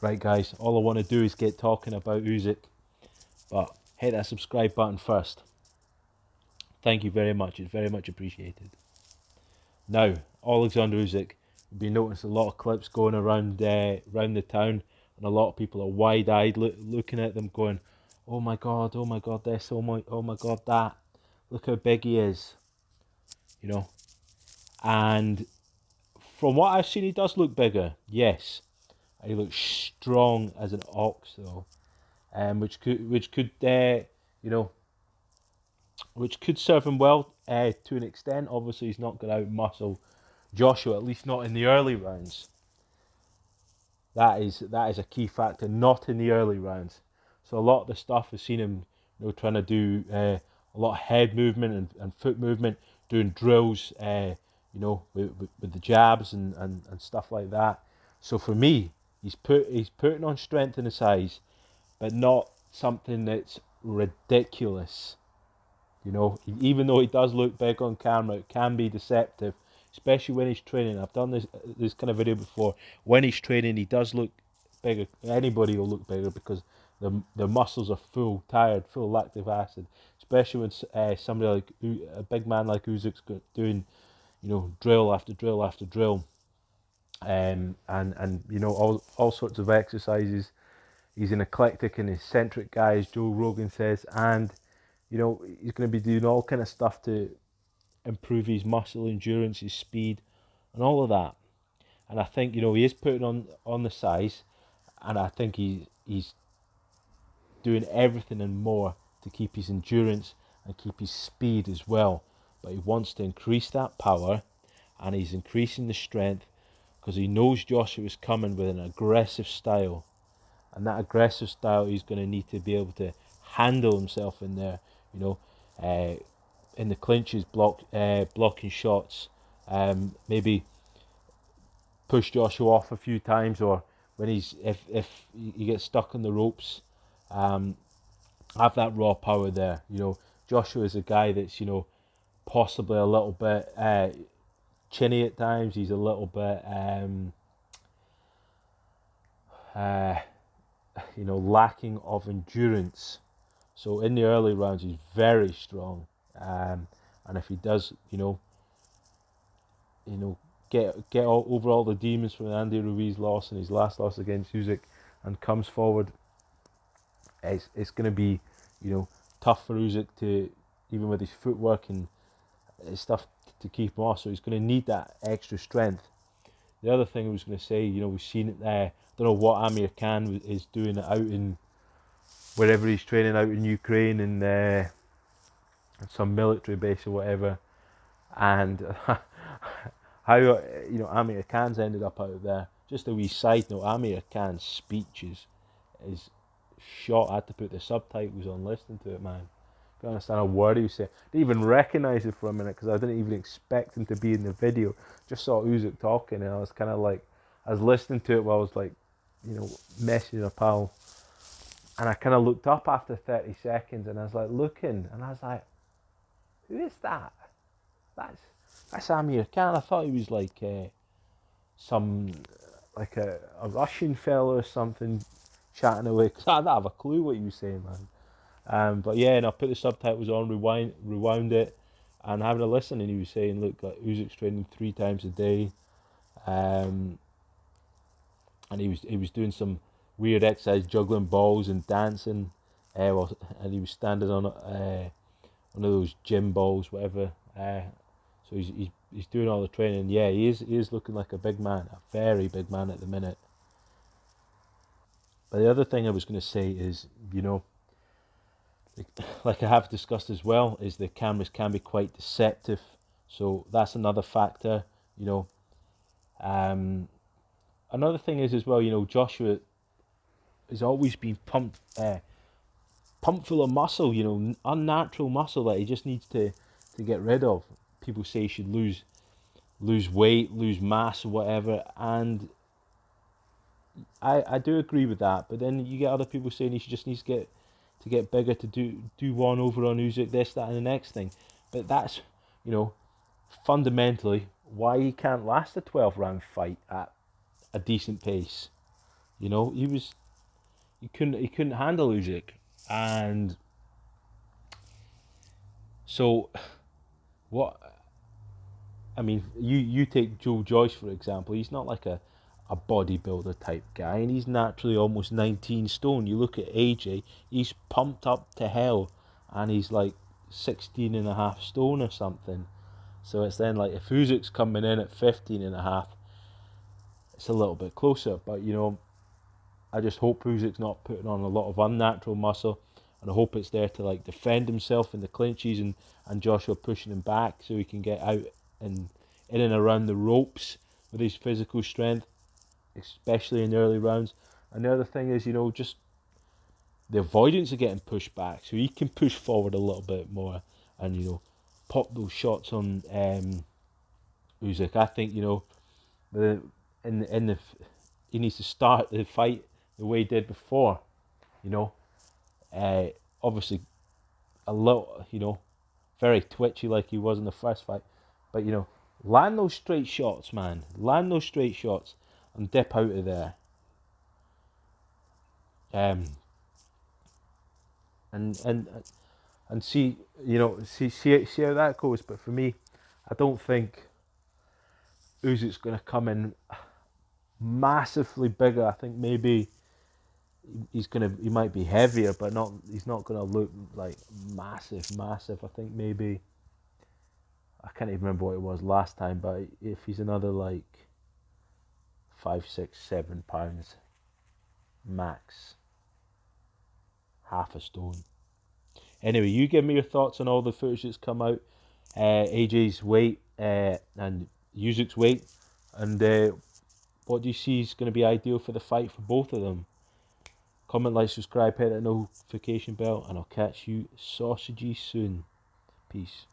Right, guys, all I want to do is get talking about Usyk, but hit that subscribe button first. Thank you very much. It's very much appreciated. Now, Alexander Usyk, we've been noticing a lot of clips going around the town, and a lot of people are wide-eyed looking at them, going, oh my god, this, oh my god, that. Look how big he is, you know." And from what I've seen, he does look bigger. Yes, he looks strong as an ox, though, you know, which could serve him well to an extent. Obviously, he's not going to outmuscle Joshua, at least not in the early rounds. That is a key factor, not in the early rounds. So a lot of the stuff I've seen him, trying to do a lot of head movement and foot movement, doing drills, with the jabs and stuff like that. So for me, he's putting on strength in his size, but not something that's ridiculous. Even though he does look big on camera, it can be deceptive, especially when he's training. I've done this kind of video before. When he's training, he does look bigger. Anybody will look bigger because the muscles are full, tired, full of lactic acid. Especially when somebody like a big man like Usyk's doing, drill after drill after drill, and all sorts of exercises. He's an eclectic and eccentric guy, as Joe Rogan says, and he's going to be doing all kind of stuff to improve his muscle endurance, his speed, and all of that. And I think he is putting on the size, and I think he's doing everything and more to keep his endurance and keep his speed as well. But he wants to increase that power, and he's increasing the strength because he knows Joshua's coming with an aggressive style, and that aggressive style he's going to need to be able to handle himself in there. You know, uh, in the clinches, blocking shots, maybe push Joshua off a few times, or when if he gets stuck on the ropes, um, have that raw power there. Joshua is a guy that's possibly a little bit chinny at times. He's a little bit uh, lacking of endurance. So in the early rounds, he's very strong, and if he does, you know, get over all the demons from Andy Ruiz loss and his last loss against Usyk, and comes forward, it's going to be, tough for Usyk to, even with his footwork and his stuff, to keep him off. So he's going to need that extra strength. The other thing I was going to say, we've seen it there. Don't know what Amir Khan is doing out in wherever he's training out in Ukraine, and some military base or whatever, and how Amir Khan's ended up out there. Just a wee side note: Amir Khan's speech is shot. I had to put the subtitles on listening to it, man. Can't understand a word he was saying. Didn't even recognise it for a minute because I didn't even expect him to be in the video. Just saw Usyk talking, and I was kind of like, I was listening to it while I was like, messaging a pal, and I kind of looked up after 30 seconds, and I was like looking, and I was like, who is that? That's that's Amir Khan. I thought he was like some like a Russian fella or something chatting away, because I don't have a clue what he was saying, man. But yeah, and I put the subtitles on, rewound it, and having a listen, and he was saying, look, Uzyk's training 3 times a day, um, and he was doing some weird exercise, juggling balls and dancing, and he was standing on one of those gym balls, whatever. So he's doing all the training. Yeah, he is looking like a big man, a very big man at the minute. But the other thing I was going to say is, like I have discussed as well, is the cameras can be quite deceptive. So that's another factor. You know, um, Another thing is as well. Joshua has always been pumped full of muscle. Unnatural muscle that he just needs to get rid of. People say he should lose weight, lose mass, or whatever, and I do agree with that. But then you get other people saying he just needs to get bigger, to do one over on Usyk, this, that, and the next thing. But that's you know fundamentally why he can't last a 12 round fight at a decent pace. You know, he couldn't handle Usyk, and so what? I mean, you take Joe Joyce for example. He's not like a bodybuilder type guy, and he's naturally almost 19 stone. You look at AJ, he's pumped up to hell, and he's like 16 and a half stone or something. So it's then like if Usyk's coming in at 15 and a half, it's a little bit closer. But you know, I just hope Usyk's not putting on a lot of unnatural muscle, and I hope it's there to like defend himself in the clinches, and Joshua pushing him back so he can get out and in and around the ropes with his physical strength, especially in the early rounds. And the other thing is, you know, just the avoidance of getting pushed back, so he can push forward a little bit more, and you know, pop those shots on Usyk. I think you know the in the he needs to start the fight the way he did before. You know, uh, obviously a little, you know, very twitchy like he was in the first fight, but you know, land those straight shots, man. Land those straight shots and dip out of there. Um, and and see, you know, see how that goes. But for me, I don't think Uzyk's going to come in massively bigger. I think maybe he might be heavier, but not he's not going to look like massive. I think maybe I can't even remember what it was last time, but if he's another like 5, 6, 7 pounds max, half a stone. Anyway, you give me your thoughts on all the footage that's come out, AJ's weight and Usyk's weight, and what do you see is going to be ideal for the fight for both of them? Comment, like, subscribe, hit that notification bell, and I'll catch you sausages soon. Peace.